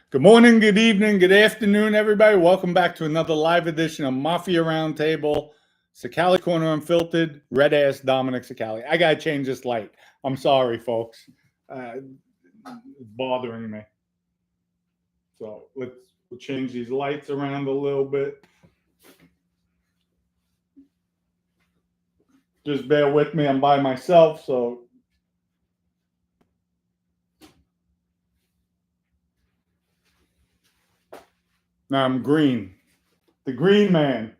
Good morning, good evening, good afternoon, everybody. Welcome back to another live edition of Mafia Roundtable. Sacali Corner Unfiltered, red ass Dominic Sacali. I gotta change this light. I'm sorry, folks. It's bothering me. So we'll change these lights around a little bit. Just bear with me. I'm by myself, so. Now I'm green. The green man.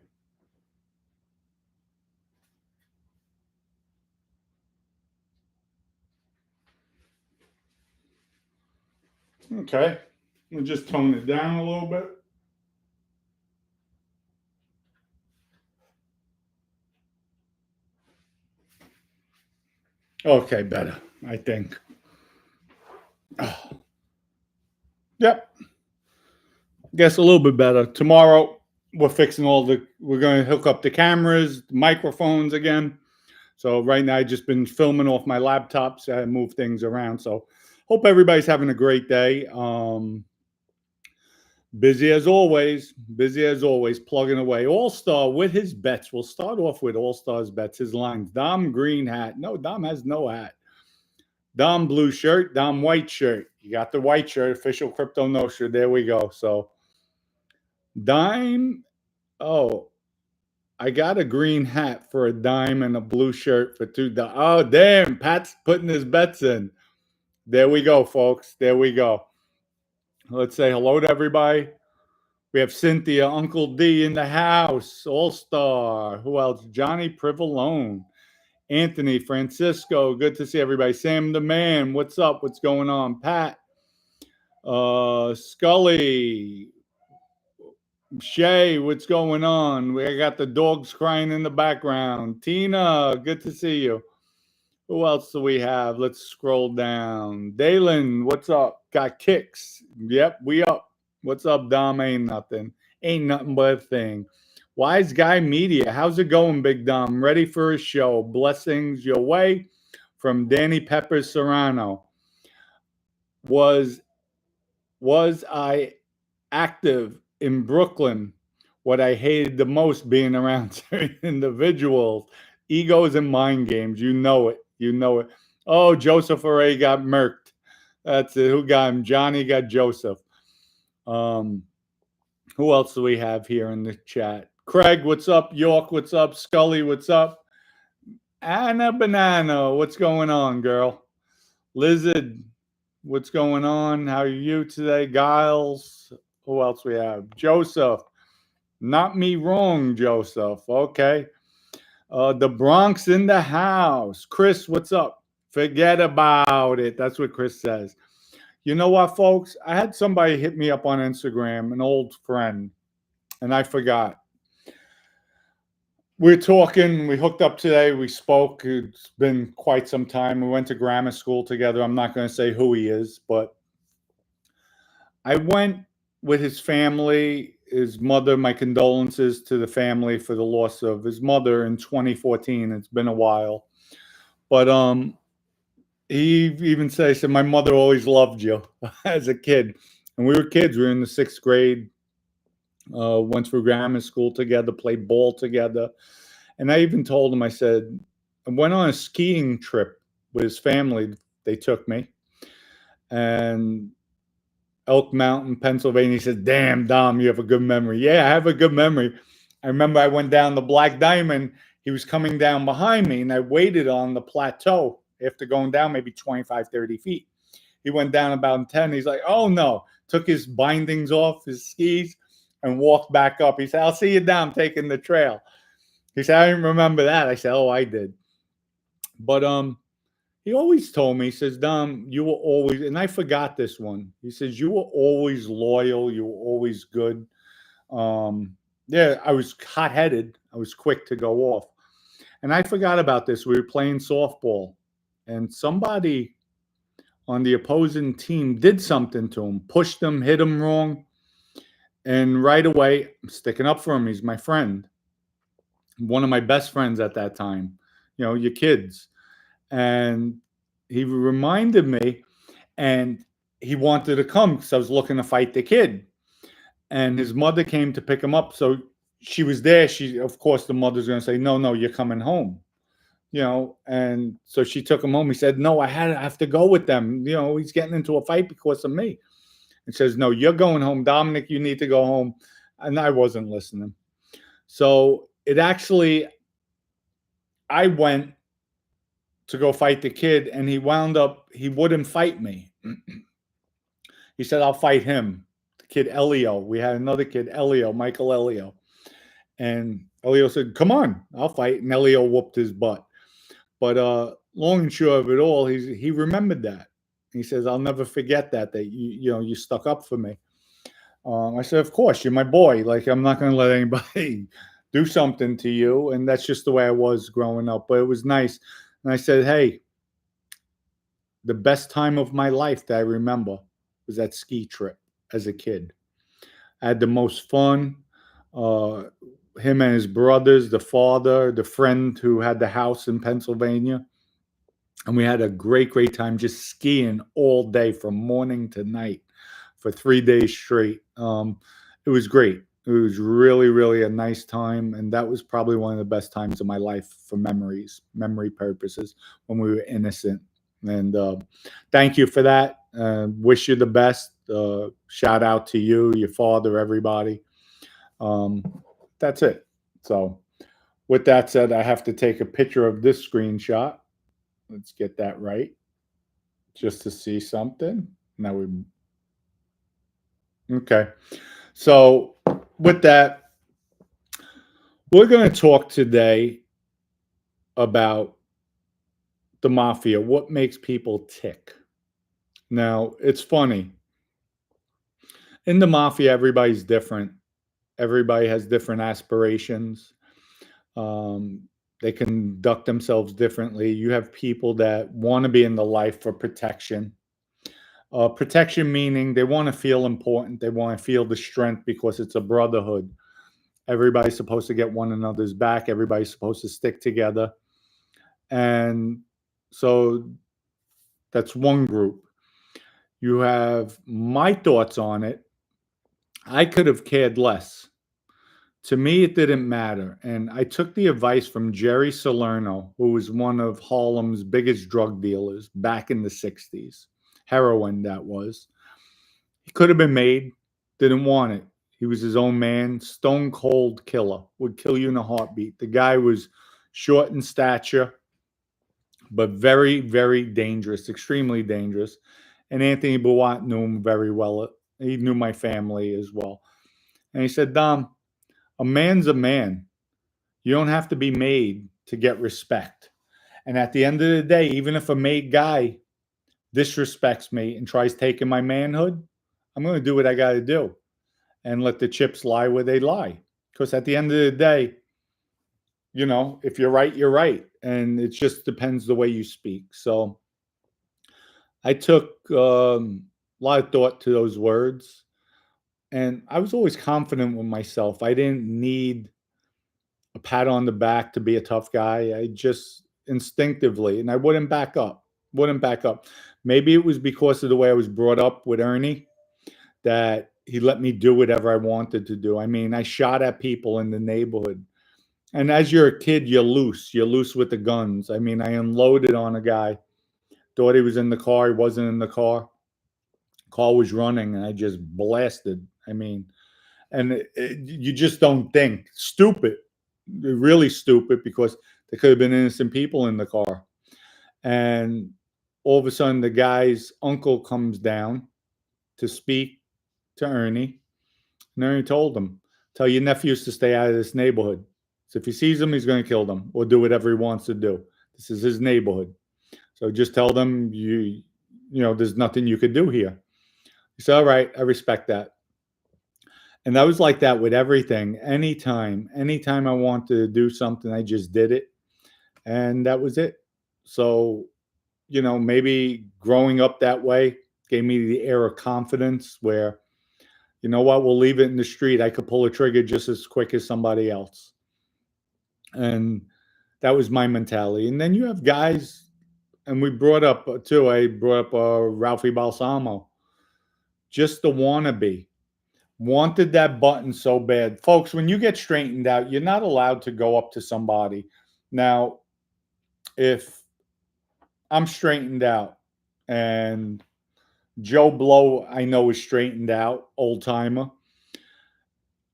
Okay. We'll just tone it down a little bit. Okay, better, I think. Oh. Yep. Guess a little bit better. Tomorrow, we're going to hook up the cameras, the microphones again. So right now, I've just been filming off my laptop, so I move things around. So hope everybody's having a great day. Busy as always, plugging away. All-Star with his bets. We'll start off with All-Star's bets, his lines. Dom green hat. No, Dom has no hat. Dom blue shirt, Dom white shirt. You got the white shirt, official Crypto Nostra. There we go. So dime. Oh, I got a green hat for a dime and a blue shirt for $2. Oh, damn. Pat's putting his bets in. There we go, folks. There we go. Let's say hello to everybody. We have Cynthia, Uncle D in the house, All-Star. Who else? Johnny Privalone. Anthony, Francisco. Good to see everybody. Sam the Man. What's up? What's going on? Pat. Scully. Shay, what's going on? We got the dogs crying in the background. Tina, good to see you. Who else do we have? Let's scroll down. Dalen, what's up? Got kicks. Yep, we up. What's up, Dom? Ain't nothing. Ain't nothing but a thing. Wise Guy Media, how's it going, Big Dom? Ready for a show. Blessings your way from Danny Pepper Serrano. Was I active in Brooklyn? What I hated the most being around certain individuals, egos and mind games. You know it. You know it. Oh, Joseph already got murked. That's it. Who got him? Johnny got Joseph. Who else do we have here in the chat? Craig, what's up? York, what's up? Scully, what's up? Anna Banana, what's going on, girl? Lizard, what's going on? How are you today? Giles, who else we have? Joseph. Not me wrong, Joseph. Okay. The Bronx in the house. Chris, what's up? Forget about it. That's what Chris says. You know what, folks? I had somebody hit me up on Instagram, an old friend, and I forgot. We're talking. We hooked up today. We spoke. It's been quite some time. We went to grammar school together. I'm not going to say who he is, but I went with his family, his mother. My condolences to the family for the loss of his mother in 2014. It's been a while, but he even said, my mother always loved you as a kid, and we were kids. We were in the 6th grade. Went through grammar school together, played ball together, and I even told him. I said, I went on a skiing trip with his family. They took me, and Elk Mountain, Pennsylvania. He said, damn, Dom, you have a good memory. Yeah, I have a good memory. I remember I went down the Black Diamond. He was coming down behind me, and I waited on the plateau after going down maybe 25, 30 feet. He went down about 10. He's like, oh, no. Took his bindings off, his skis, and walked back up. He said, I'll see you down taking the trail. He said, I didn't remember that. I said, oh, I did. But he always told me, he says, Dom, you were always, and I forgot this one. He says, you were always loyal. You were always good. Yeah, I was hot-headed. I was quick to go off. And I forgot about this. We were playing softball, and somebody on the opposing team did something to him, pushed him, hit him wrong. And right away, I'm sticking up for him. He's my friend, one of my best friends at that time, you know, your kids. And he reminded me, and he wanted to come because I was looking to fight the kid. And his mother came to pick him up. So she was there. Of course, the mother's going to say, no, you're coming home. And so she took him home. He said, no, I have to go with them. He's getting into a fight because of me. And says, no, you're going home. Dominic, you need to go home. And I wasn't listening. So I went to go fight the kid, and he wouldn't fight me. He said, I'll fight him. The kid Elio. We had another kid, Elio, Michael Elio. And Elio said, come on, I'll fight. And Elio whooped his butt. But long and short of it all, he remembered that. He says, I'll never forget that you stuck up for me. I said, of course, you're my boy. Like, I'm not going to let anybody do something to you. And that's just the way I was growing up. But it was nice. And I said, hey, the best time of my life that I remember was that ski trip as a kid. I had the most fun. Him and his brothers, the father, the friend who had the house in Pennsylvania. And we had a great, great time just skiing all day from morning to night for 3 days straight. It was great. It was really, really a nice time. And that was probably one of the best times of my life for memory purposes, when we were innocent. And thank you for that. Wish you the best. Shout out to you, your father, everybody. That's it. So with that said, I have to take a picture of this screenshot. Let's get that right, just to see something. Okay. So with that, we're going to talk today about the Mafia, what makes people tick. Now, it's funny. In the Mafia, everybody's different. Everybody has different aspirations. They conduct themselves differently. You have people that want to be in the life for protection. Protection meaning they want to feel important. They want to feel the strength because it's a brotherhood. Everybody's supposed to get one another's back. Everybody's supposed to stick together. And so that's one group. You have my thoughts on it. I could have cared less. To me, it didn't matter. And I took the advice from Jerry Salerno, who was one of Harlem's biggest drug dealers back in the 60s. Heroin, that was. He could have been made, didn't want it. He was his own man, stone cold killer, would kill you in a heartbeat. The guy was short in stature, but very, very dangerous, extremely dangerous. And Anthony Bouat knew him very well. He knew my family as well. And he said, Dom, a man's a man. You don't have to be made to get respect. And at the end of the day, even if a made guy disrespects me and tries taking my manhood, I'm going to do what I got to do and let the chips lie where they lie. Because at the end of the day, if you're right, you're right. And it just depends the way you speak. So I took a lot of thought to those words. And I was always confident with myself. I didn't need a pat on the back to be a tough guy. I just instinctively, and I wouldn't back up. Maybe it was because of the way I was brought up with Ernie, that he let me do whatever I wanted to do. I mean, I shot at people in the neighborhood. And as you're a kid, you're loose. You're loose with the guns. I mean, I unloaded on a guy, thought he was in the car. He wasn't in the car. Car was running, and I just blasted. I mean, and you just don't think. Stupid. Really stupid, because there could have been innocent people in the car. And all of a sudden, the guy's uncle comes down to speak to Ernie. And Ernie told him, tell your nephews to stay out of this neighborhood. So if he sees them, he's going to kill them or do whatever he wants to do. This is his neighborhood. So just tell them, there's nothing you could do here. He said, all right, I respect that. And I was like that with everything. Anytime I wanted to do something, I just did it. And that was it. So, maybe growing up that way gave me the air of confidence where, you know what, we'll leave it in the street. I could pull a trigger just as quick as somebody else. And that was my mentality. And then you have guys, and I brought up Ralphie Balsamo. just the wannabe. Wanted that button so bad. Folks, when you get straightened out, you're not allowed to go up to somebody. Now, if I'm straightened out and Joe Blow, I know, is straightened out, old timer,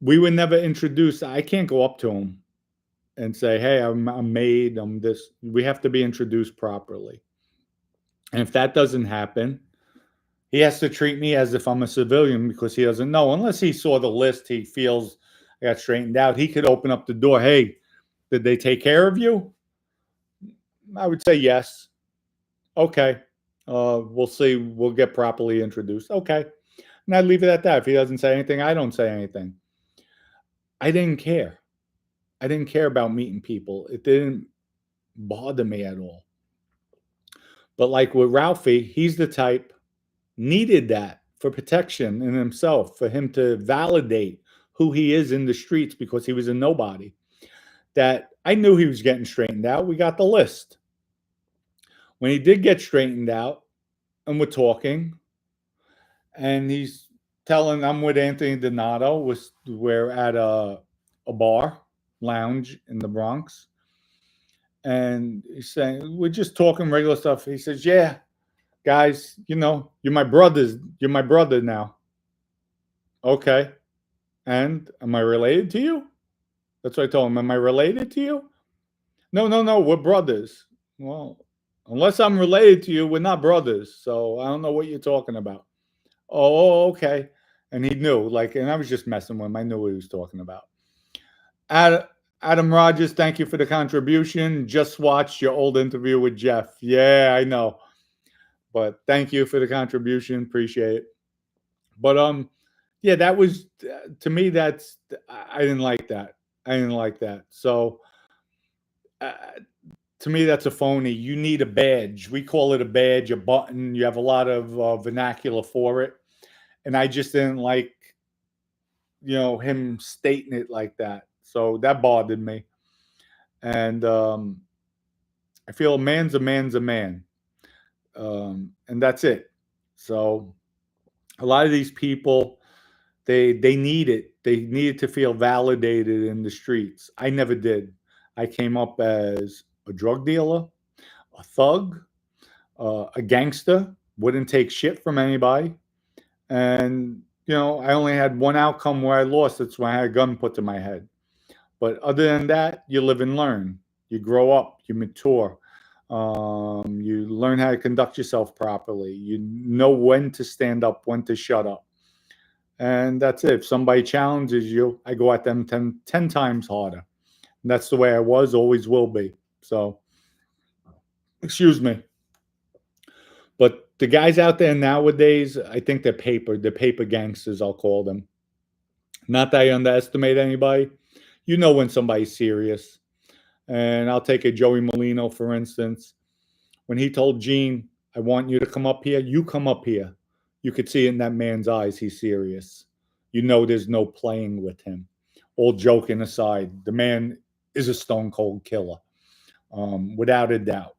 we were never introduced. I can't go up to him and say, hey, I'm made, I'm this. We have to be introduced properly. And if that doesn't happen, he has to treat me as if I'm a civilian because he doesn't know. Unless he saw the list, he feels I got straightened out. He could open up the door. Hey, did they take care of you? I would say yes. Okay. We'll see. We'll get properly introduced. Okay. And I'd leave it at that. If he doesn't say anything, I don't say anything. I didn't care. I didn't care about meeting people. It didn't bother me at all. But like with Ralphie, he's the type needed that for protection in himself, for him to validate who he is in the streets because he was a nobody. That I knew he was getting straightened out. We got the list. When he did get straightened out, and we're talking, and he's telling I'm with Anthony Donato. We're at a bar lounge in the Bronx, and he's saying we're just talking regular stuff. He says, "Yeah, guys, you're my brothers. You're my brother now." Okay, and am I related to you? That's what I told him. Am I related to you? No, no, no. We're brothers. Well, unless I'm related to you, we're not brothers. So I don't know what you're talking about. Oh, okay. And he knew, and I was just messing with him. I knew what he was talking about. Adam Rogers, thank you for the contribution. Just watched your old interview with Jeff. Yeah, I know. But thank you for the contribution. Appreciate it. But yeah, that was to me. I didn't like that. I didn't like that. So to me, that's a phony. You need a badge. We call it a badge, a button. You have a lot of vernacular for it, and I just didn't like him stating it like that. So that bothered me. And I feel a man's a man's a man. And that's it. So a lot of these people, they need it. They needed to feel validated in the streets. I never did. I came up as a drug dealer, a thug, a gangster, wouldn't take shit from anybody. And, I only had one outcome where I lost. That's when I had a gun put to my head. But other than that, you live and learn. You grow up, you mature. You learn how to conduct yourself properly. You know when to stand up, when to shut up. And that's it. If somebody challenges you, I go at them 10 times harder. And that's the way I was, always will be. So, excuse me. But the guys out there nowadays, I think they're paper gangsters, I'll call them. Not that I underestimate anybody. You know when somebody's serious. And I'll take a Joey Molino, for instance. When he told Gene, I want you to come up here, you come up here. You could see in that man's eyes he's serious. You know there's no playing with him. All joking aside, the man is a stone cold killer, without a doubt.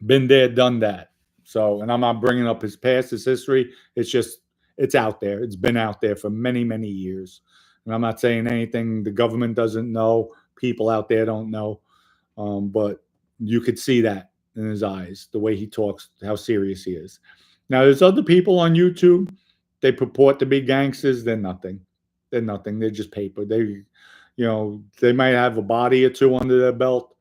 Been there, done that. So, and I'm not bringing up his past, his history. It's out there. It's been out there for many, many years. And I'm not saying anything the government doesn't know, people out there don't know. But you could see that in his eyes, the way he talks, how serious he is. Now, there's other people on YouTube. They purport to be gangsters. They're nothing. They're nothing. They're just paper. They might have a body or two under their belt.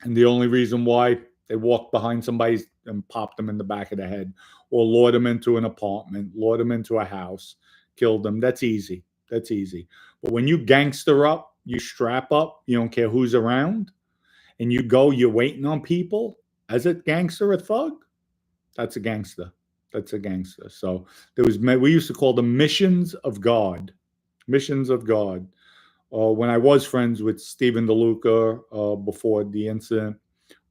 And the only reason why they walked behind somebody and popped them in the back of the head or lured them into an apartment, lured them into a house, killed them. That's easy. That's easy. But when you gangster up, you strap up, you don't care who's around, and you're waiting on people as a gangster, a thug, that's a gangster. That's a gangster. So we used to call them missions of God. Missions of God. When I was friends with Stephen DeLuca before the incident,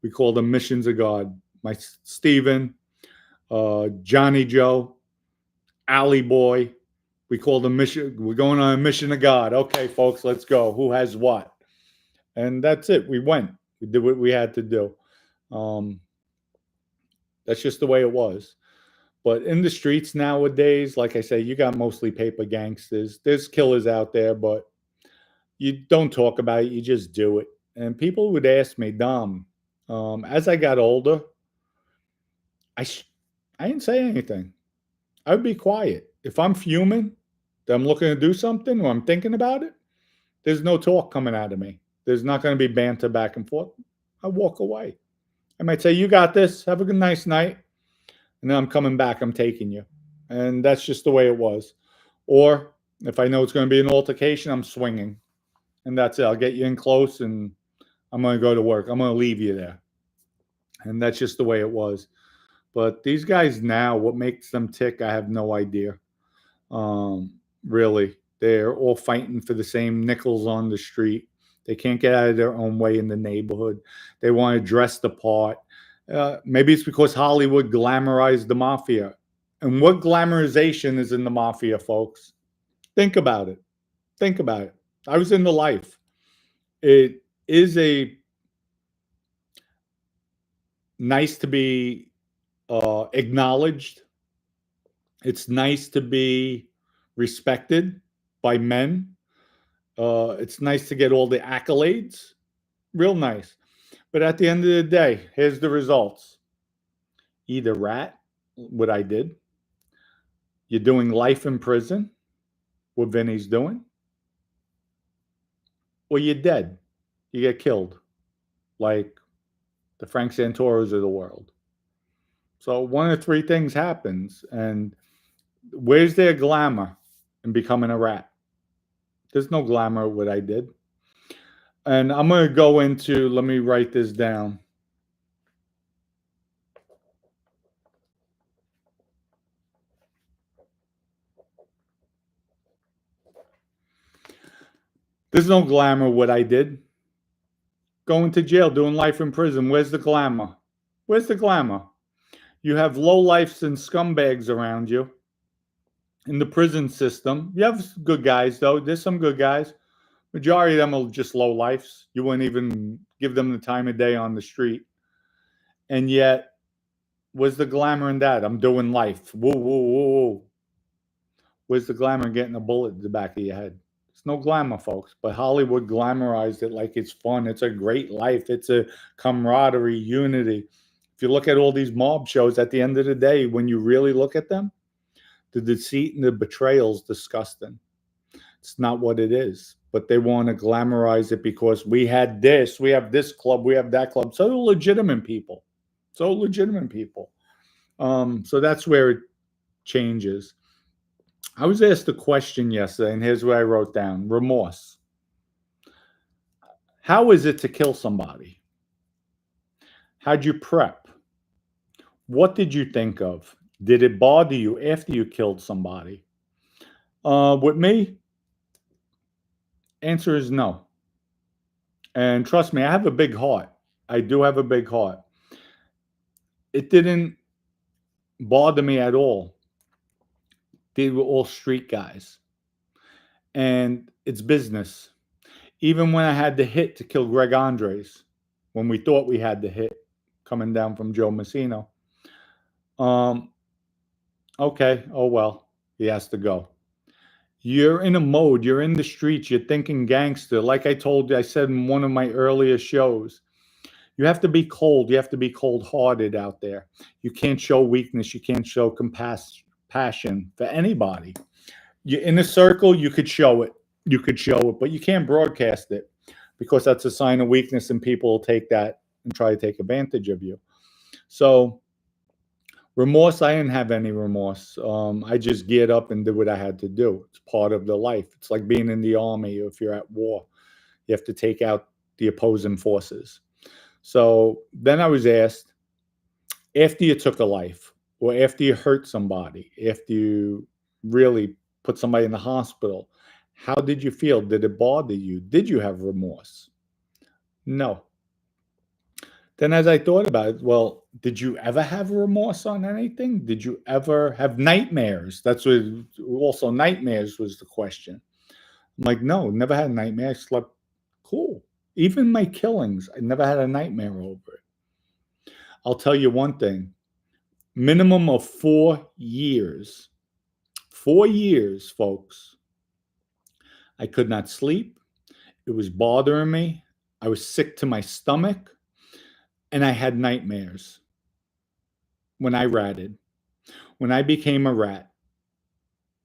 we called them missions of God. My Stephen, Johnny Joe, Alley Boy, we called them mission. We're going on a mission of God. Okay, folks, let's go. Who has what? And that's it. We went. We did what we had to do. That's just the way it was. But in the streets nowadays, like I say, you got mostly paper gangsters. There's killers out there, but you don't talk about it. You just do it. And people would ask me, Dom, as I got older, I sh- I didn't say anything. I would be quiet. If I'm fuming, that I'm looking to do something, or I'm thinking about it, there's no talk coming out of me. There's not going to be banter back and forth. I walk away. I might say, "You got this. Have a good nice night," and then I'm coming back. I'm taking you, and that's just the way it was. Or if I know it's going to be an altercation, I'm swinging, and that's it. I'll get you in close, and I'm going to go to work. I'm going to leave you there, and that's just the way it was. But these guys now, what makes them tick, I have no idea. Really, they're all fighting for the same nickels on the street. They can't get out of their own way in the neighborhood. They want to dress the part. Maybe it's because Hollywood glamorized the mafia. And what glamorization is in the mafia, folks? Think about it. Think about it. I was in the life. It is a nice to be acknowledged. It's nice to be respected by men. It's nice to get all the accolades. Real nice. But at the end of the day, here's the results. Either rat, what I did, you're doing life in prison, what Vinny's doing, or you're dead. You get killed, like the Frank Santoros of the world. So one of three things happens. And where's their glamour in becoming a rat? There's no glamour what I did. And I'm going to go into, let me write this down. There's no glamour what I did. Going to jail, doing life in prison. Where's the glamour? Where's the glamour? You have lowlifes and scumbags around you in the prison system. You have good guys, though. There's some good guys. Majority of them are just lowlifes. You wouldn't even give them the time of day on the street. And yet, where's the glamour in that? I'm doing life. Whoa, whoa, whoa, whoa. Where's the glamour in getting a bullet in the back of your head? There's no glamour, folks. But Hollywood glamorized it like it's fun. It's a great life. It's a camaraderie, unity. If you look at all these mob shows, at the end of the day, when you really look at them, the deceit and the betrayal is disgusting. It's not what it is. But they want to glamorize it because we had this, we have this club, we have that club. So legitimate people. So legitimate people. So that's where it changes. I was asked a question yesterday, and here's what I wrote down: remorse. How is it to kill somebody? How'd you prep? What did you think of? Did it bother you after you killed somebody? With me, answer is no. And trust me, I have a big heart. I do have a big heart. It didn't bother me at all. They were all street guys. And it's business. Even when I had the hit to kill Greg Andres, when we thought we had the hit coming down from Joe Messino, okay, oh well, he has to go. You're in a mode, you're in the streets, you're thinking gangster. Like I told you, I said in one of my earlier shows, you have to be cold. You have to be cold-hearted out there. You can't show weakness. You can't show compassion for anybody. You're in a circle, you could show it. You could show it, but you can't broadcast it because that's a sign of weakness, and people will take that and try to take advantage of you. So remorse, I didn't have any remorse. I just geared up and did what I had to do. It's part of the life. It's like being in the army, or if you're at war, you have to take out the opposing forces. So then I was asked, after you took a life, or after you hurt somebody, after you really put somebody in the hospital, how did you feel? Did it bother you? Did you have remorse? No. Then as I thought about it, well, did you ever have remorse on anything? Did you ever have nightmares? That's what, also nightmares was the question. I'm like, no, never had a nightmare. I slept cool. Even my killings, I never had a nightmare over it. I'll tell you one thing. minimum of 4 years. 4 years, folks. I could not sleep. It was bothering me. I was sick to my stomach, and I had nightmares when I ratted. When I became a rat,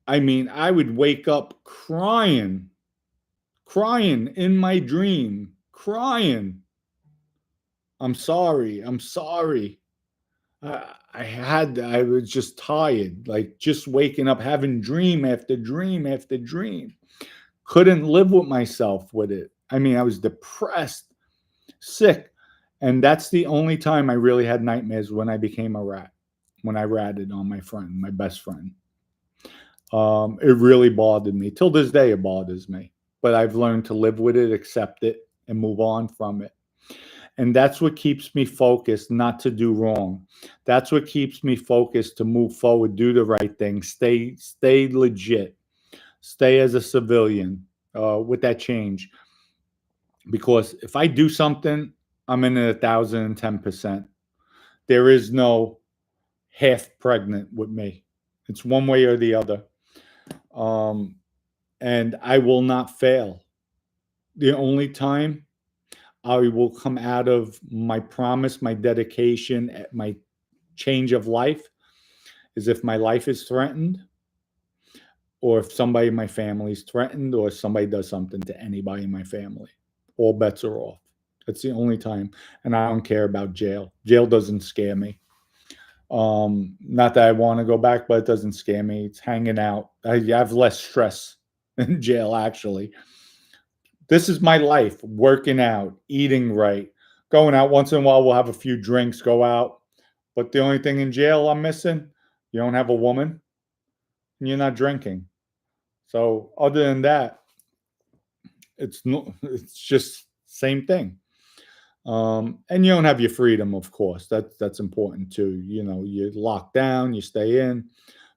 I mean, I would wake up crying, crying in my dream, crying. I'm sorry. I'm sorry. I was just tired, like just waking up, having dream after dream after dream. Couldn't live with myself with it. I mean, I was depressed, sick. And that's the only time I really had nightmares, when I became a rat, when I ratted on my friend, my best friend. It really bothered me. Till this day, it bothers me. But I've learned to live with it, accept it, and move on from it. And that's what keeps me focused, not to do wrong. That's what keeps me focused to move forward, do the right thing, stay legit, stay as a civilian with that change. Because if I do something, I'm in it 1,010%. There is no half pregnant with me. It's one way or the other. Um, and I will not fail. The only time I will come out of my promise, my dedication, my change of life is if my life is threatened, or if somebody in my family is threatened, or somebody does something to anybody in my family. All bets are off. That's the only time. And I don't care about jail. Jail doesn't scare me. Not that I want to go back, but it doesn't scare me. It's hanging out. I have less stress in jail, actually. This is my life: working out, eating right, going out once in a while. We'll have a few drinks, go out. But the only thing in jail I'm missing, you don't have a woman and you're not drinking. So other than that, it's no, it's just same thing. And you don't have your freedom, of course. That's important too. You know, you're locked down, you stay in.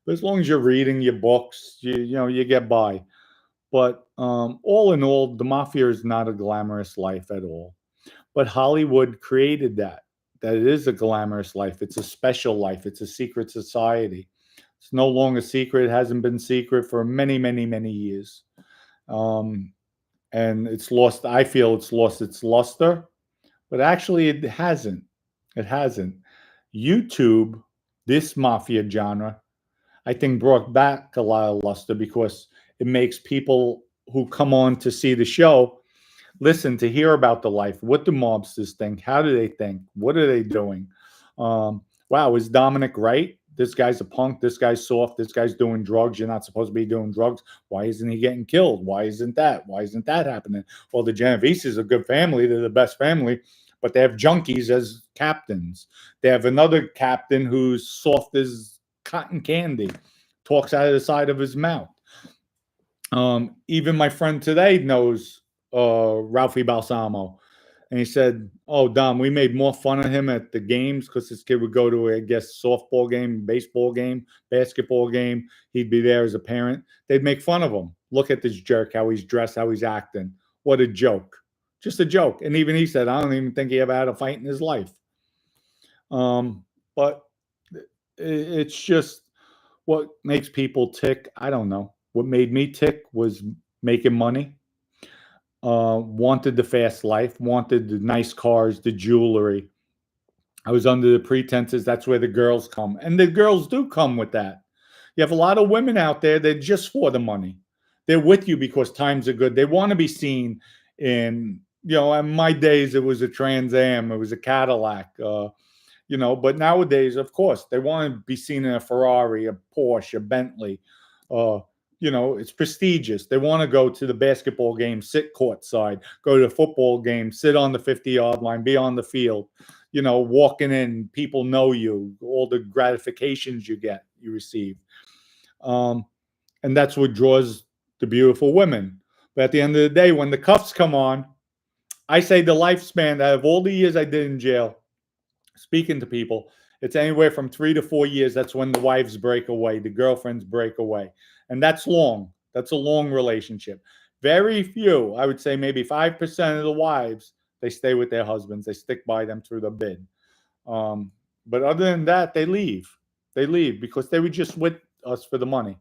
But as long as you're reading your books, you get by. But all in all, the mafia is not a glamorous life at all. But Hollywood created that. That it is a glamorous life. It's a special life. It's a secret society. It's no longer secret. It hasn't been secret for many, many, many years. Um, and it's lost. I feel it's lost its luster, but actually, it hasn't. It hasn't. YouTube, this mafia genre, I think brought back a lot of luster, because it makes people who come on to see the show listen to hear about the life. What do mobsters think? How do they think? What are they doing? Wow, is Dominic right? This guy's a punk. This guy's soft. This guy's doing drugs. You're not supposed to be doing drugs. Why isn't he getting killed? Why isn't that? Why isn't that happening? Well, the Genovese's a good family. They're the best family, but they have junkies as captains. They have another captain who's soft as cotton candy, talks out of the side of his mouth. Even my friend today knows Ralphie Balsamo. And he said, "Oh, Dom, we made more fun of him at the games, because this kid would go to, I guess, softball game, baseball game, basketball game. He'd be there as a parent. They'd make fun of him. Look at this jerk, how he's dressed, how he's acting. What a joke. Just a joke." And even he said, "I don't even think he ever had a fight in his life." But it's just what makes people tick. I don't know. What made me tick was making money. Wanted the fast life, wanted the nice cars, the jewelry. I was under the pretenses that's where the girls come. And the girls do come with that. You have a lot of women out there that just for the money. They're with you because times are good. They want to be seen in, in my days, it was a Trans Am, it was a Cadillac, but nowadays, of course, they want to be seen in a Ferrari, a Porsche, a Bentley. Uh, it's prestigious. They want to go to the basketball game, sit courtside, go to the football game, sit on the 50-yard line, be on the field, walking in, people know you, all the gratifications you receive. And that's what draws the beautiful women. But at the end of the day, when the cuffs come on, I say the lifespan out of all the years I did in jail, speaking to people, it's anywhere from 3 to 4 years. That's when the wives break away, the girlfriends break away. And that's long. That's a long relationship. Very few, I would say maybe 5% of the wives, they stay with their husbands. They stick by them through the bid. But other than that, they leave. They leave because they were just with us for the money.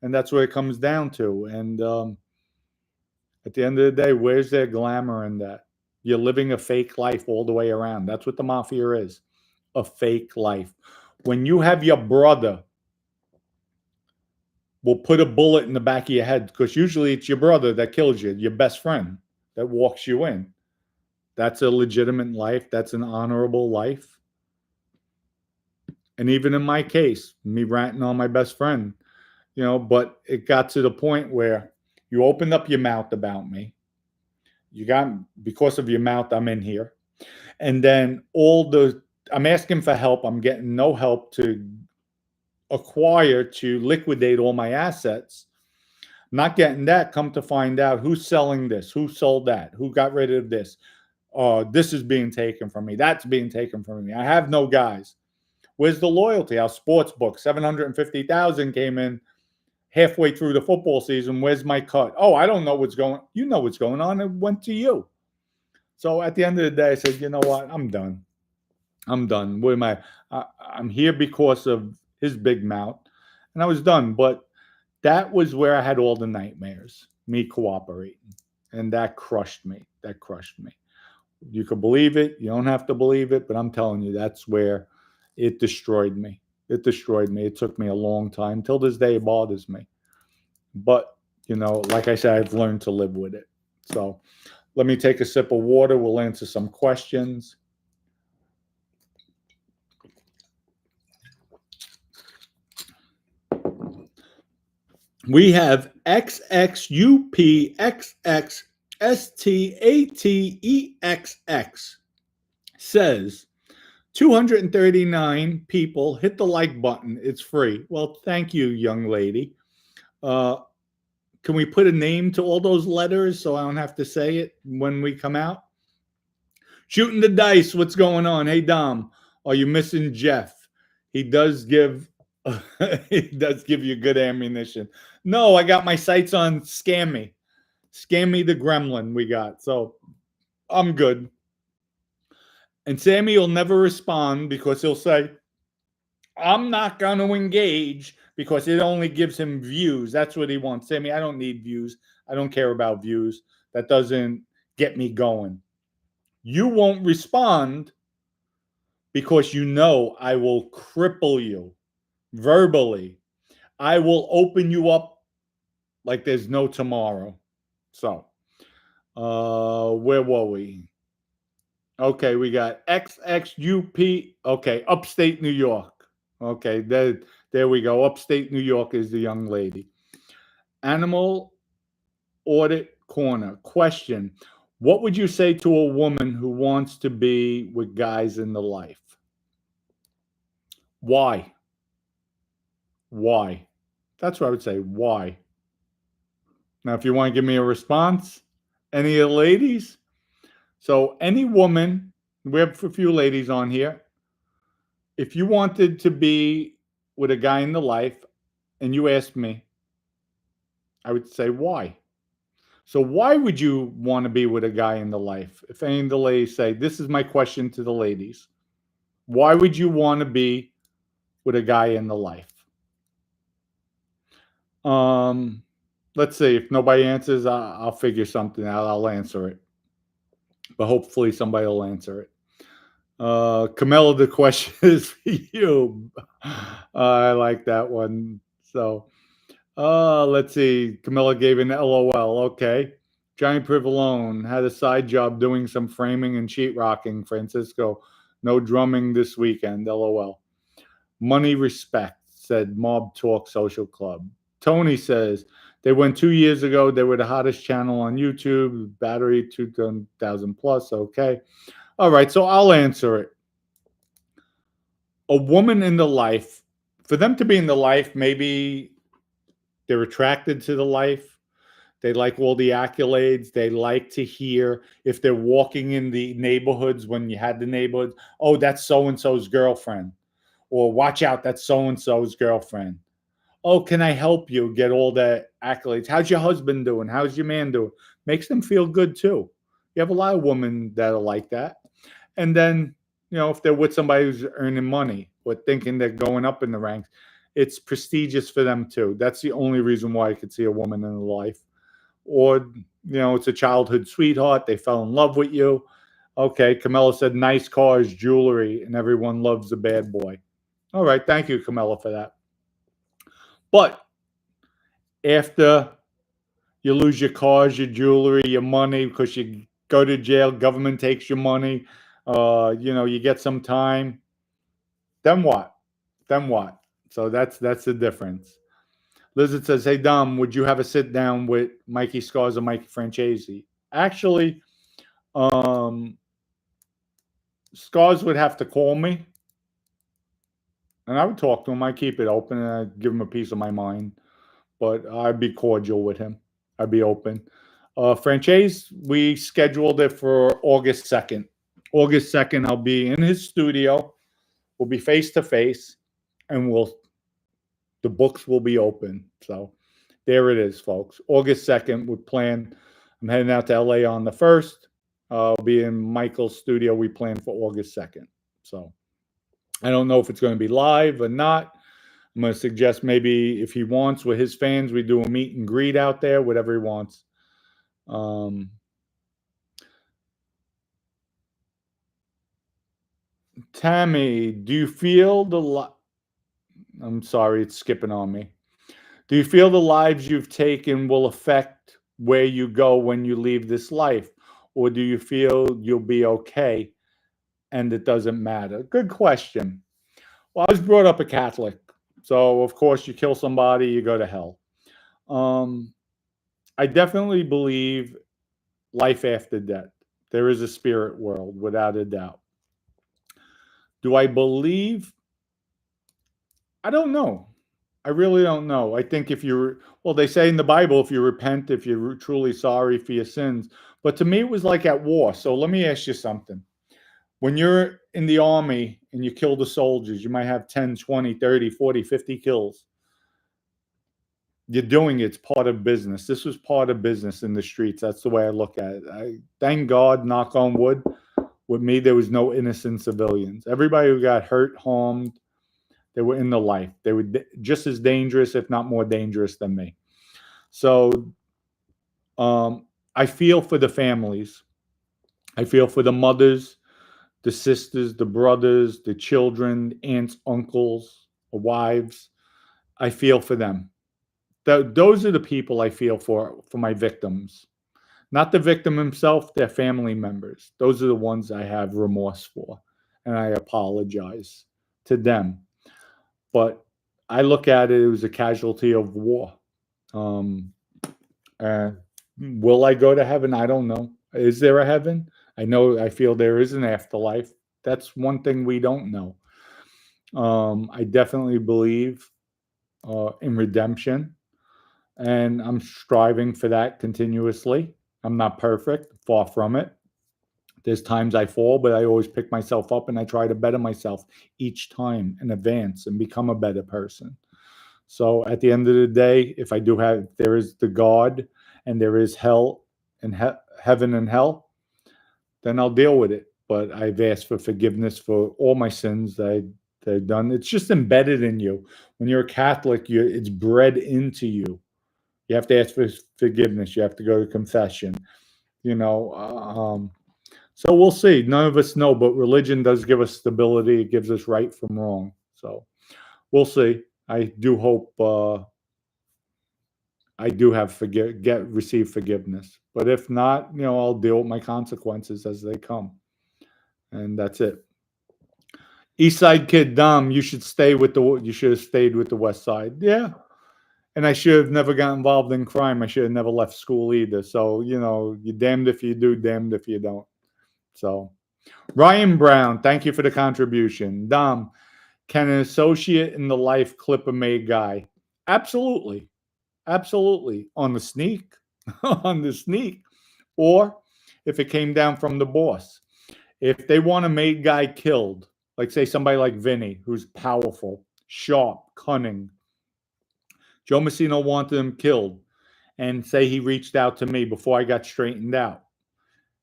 And that's what it comes down to. And at the end of the day, where's their glamour in that? You're living a fake life all the way around. That's what the mafia is, a fake life. When you have your brother will put a bullet in the back of your head, because usually it's your brother that kills you, your best friend that walks you in. That's a legitimate life. That's an honorable life. And even in my case, me ranting on my best friend, but it got to the point where you opened up your mouth about me. Because of your mouth, I'm in here. And then I'm asking for help. I'm getting no help to liquidate all my assets. Not getting that. Come to find out, who's selling this, who sold that, who got rid of this. This is being taken from me. That's being taken from me. I have no guys. Where's the loyalty? Our sports book, 750,000 came in halfway through the football season. Where's my cut? Oh, I don't know what's going on. You know what's going on. It went to you. So at the end of the day, I said, you know what? I'm done. I'm done. What am I? I'm here because of his big mouth. And I was done. But that was where I had all the nightmares, me cooperating. And that crushed me. That crushed me. You can believe it. You don't have to believe it. But I'm telling you, that's where it destroyed me. It destroyed me. It took me a long time. Till this day, it bothers me. But, like I said, I've learned to live with it. So let me take a sip of water. We'll answer some questions. We have XXUPXXSTATEXX says 239 people hit the like button. It's free. Well, thank you, young lady. Can we put a name to all those letters so I don't have to say it when we come out? Shooting the dice. What's going on? Hey, Dom, are you missing Jeff? He does give you good ammunition. No, I got my sights on Scammy. Scammy the gremlin we got. So I'm good. And Sammy will never respond because he'll say, I'm not going to engage because it only gives him views. That's what he wants. Sammy, I don't need views. I don't care about views. That doesn't get me going. You won't respond because I will cripple you verbally. I will open you up like there's no tomorrow. So, where were we? Okay, we got XXUP. Okay, upstate New York. Okay, there we go. Upstate New York is the young lady. Animal Audit Corner. Question: what would you say to a woman who wants to be with guys in the life? Why? Why? That's what I would say. Why? Now, if you want to give me a response, any of the ladies? So any woman, we have a few ladies on here. If you wanted to be with a guy in the life and you asked me, I would say, why? So why would you want to be with a guy in the life? If any of the ladies say, this is my question to the ladies. Why would you want to be with a guy in the life? Let's see. If nobody answers, I'll figure something out. I'll answer it. But hopefully somebody will answer it. Camilla, the question is for you. I like that one. So, let's see. Camilla gave an LOL. Okay. Johnny Privalone had a side job doing some framing and sheetrocking. Francisco, no drumming this weekend. LOL. Money respect, said Mob Talk Social Club. Tony says, they went 2 years ago. They were the hottest channel on YouTube. Battery 2,000 plus. Okay. All right. So I'll answer it. A woman in the life, for them to be in the life, maybe they're attracted to the life. They like all the accolades. They like to hear if they're walking in the neighborhoods when you had the neighborhoods. Oh, that's so-and-so's girlfriend. Or watch out, that's so-and-so's girlfriend. Oh, can I help you get all the accolades? How's your husband doing? How's your man doing? Makes them feel good too. You have a lot of women that are like that. And then if they're with somebody who's earning money or thinking they're going up in the ranks, it's prestigious for them too. That's the only reason why I could see a woman in a life. Or, it's a childhood sweetheart. They fell in love with you. Okay, Camilla said nice cars, jewelry, and everyone loves a bad boy. All right, thank you, Camilla, for that. But after you lose your cars, your jewelry, your money because you go to jail, government takes your money, you get some time, then what? Then what? So that's the difference. Lizard says, "Hey Dom, would you have a sit down with Mikey Scars or Mikey Francesi?" Actually, um, Scars would have to call me, and I would talk to him. I keep it open, and I give him a piece of my mind. But I'd be cordial with him. I'd be open. Franchise, we scheduled it for August 2nd. August 2nd, I'll be in his studio. We'll be face to face, and the books will be open. So there it is, folks. August 2nd, we plan. I'm heading out to LA on the 1st. I'll be in Michael's studio. We plan for August 2nd. So I don't know if it's going to be live or not. I'm going to suggest maybe if he wants with his fans, we do a meet and greet out there, whatever he wants. Tammy, do you feel I'm sorry, it's skipping on me. Do you feel the lives you've taken will affect where you go when you leave this life? Or do you feel you'll be okay and it doesn't matter? Good question. Well, I was brought up a Catholic. So, of course, you kill somebody, you go to hell. I definitely believe life after death. There is a spirit world, without a doubt. Do I believe? I don't know. I really don't know. I think they say in the Bible, if you repent, if you're truly sorry for your sins. But to me, it was like at war. So let me ask you something. When you're in the army and you kill the soldiers, you might have 10, 20, 30, 40, 50 kills. You're doing it. It's part of business. This was part of business in the streets. That's the way I look at it. Thank God, knock on wood, with me, there was no innocent civilians. Everybody who got hurt, harmed, they were in the life. They were just as dangerous, if not more dangerous than me. So I feel for the families. I feel for the mothers, the sisters, the brothers, the children, aunts, uncles, wives. I feel for them. Those are the people I feel for my victims. Not the victim himself, their family members. Those are the ones I have remorse for. And I apologize to them. But I look at it as a casualty of war. Will I go to heaven? I don't know. Is there a heaven? I feel there is an afterlife. That's one thing we don't know. I definitely believe in redemption, and I'm striving for that continuously. I'm not perfect, far from it. There's times I fall, but I always pick myself up and I try to better myself each time and advance and become a better person. So at the end of the day, if there is the God and there is hell and heaven and hell, then I'll deal with it. But I've asked for forgiveness for all my sins that I've done. It's just embedded in you. When you're a Catholic, it's bred into you. You have to ask for forgiveness. You have to go to confession. So we'll see. None of us know, but religion does give us stability. It gives us right from wrong. So we'll see. I do hope I do receive forgiveness. But if not, I'll deal with my consequences as they come. And that's it. East Side Kid Dom, you should have stayed with the West Side. Yeah. And I should have never got involved in crime. I should have never left school either. So, you're damned if you do, damned if you don't. So, Ryan Brown, thank you for the contribution. Dom, can an associate in the life clip a made guy? Absolutely. Absolutely. On the sneak. On the sneak. Or if it came down from the boss. If they want a made guy killed, like say somebody like Vinny, who's powerful, sharp, cunning. Joe Messina wanted him killed. And say he reached out to me before I got straightened out.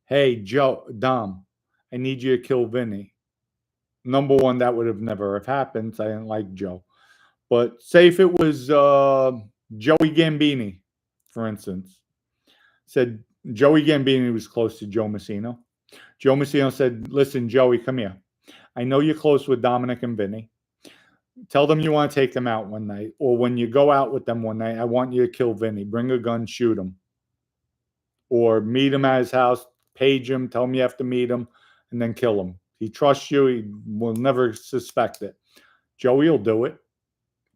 Hey, Dom, I need you to kill Vinny. number one, that would have never have happened. I didn't like Joe. But say if it was Joey Gambini, for instance, said Joey Gambini was close to Joe Messino. Joe Messino said, listen, Joey, come here. I know you're close with Dominic and Vinny. Tell them you want to take them out one night. Or when you go out with them one night, I want you to kill Vinny. Bring a gun, shoot him. Or meet him at his house, page him, tell him you have to meet him, and then kill him. He trusts you. He will never suspect it. Joey will do it,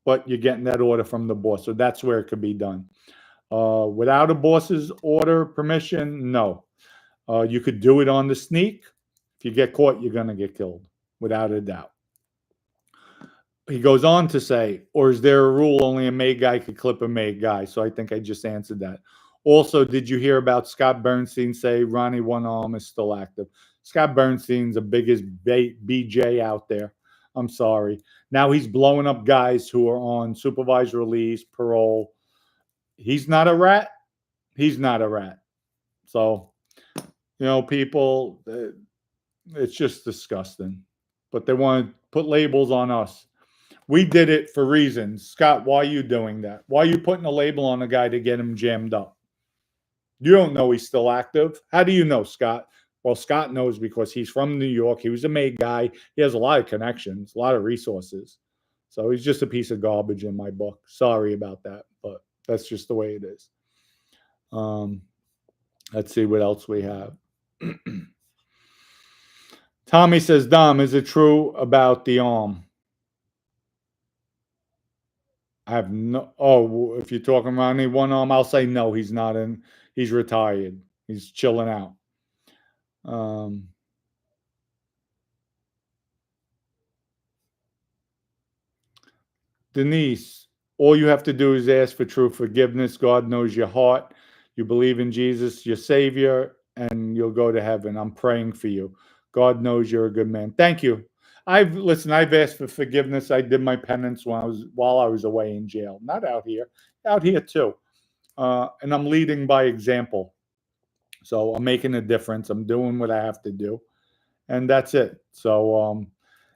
but you're getting that order from the boss. So that's where it could be done. Without a boss's order, permission, no. You could do it on the sneak. If you get caught, you're going to get killed, without a doubt. He goes on to say, or is there a rule only a made guy could clip a made guy? So I think I just answered that. Also, did you hear about Scott Bernstein say Ronnie One Arm is still active? Scott Bernstein's the biggest BJ out there. I'm sorry. Now he's blowing up guys who are on supervised release, parole. He's not a rat. He's not a rat. So, people, it's just disgusting. But they want to put labels on us. We did it for reasons. Scott, why are you doing that? Why are you putting a label on a guy to get him jammed up? You don't know he's still active. How do you know, Scott? Well, Scott knows because he's from New York. He was a made guy. He has a lot of connections, a lot of resources. So he's just a piece of garbage in my book. Sorry about that, but that's just the way it is. Let's see what else we have. Tommy says, Dom, is it true about the arm? I have no. Oh, if you're talking about any one arm, I'll say no. He's not in. He's retired. He's chilling out. Denise, all you have to do is ask for true forgiveness. God knows your heart. You believe in Jesus, your Savior, and you'll go to heaven. I'm praying for you. God knows you're a good man. Thank you. I've asked for forgiveness. I did my penance while I was away in jail. Not out here too. And I'm leading by example. So I'm making a difference. I'm doing what I have to do. And that's it. So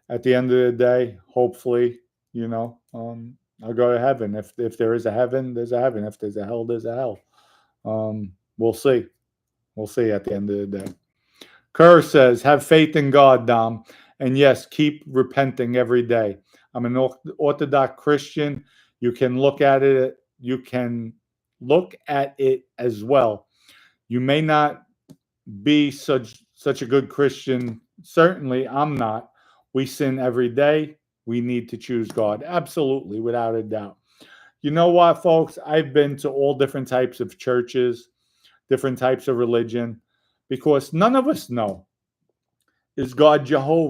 at the end of the day, hopefully, I'll go to heaven. If there is a heaven, there's a heaven. If there's a hell, there's a hell. We'll see. We'll see at the end of the day. Kerr says, have faith in God, Dom. And yes, keep repenting every day. I'm an Orthodox Christian. You can look at it. You can look at it as well. You may not be such a good Christian. Certainly, I'm not. We sin every day. We need to choose God. Absolutely, without a doubt. You know what, folks? I've been to all different types of churches, different types of religion, because none of us know. Is God Jehovah?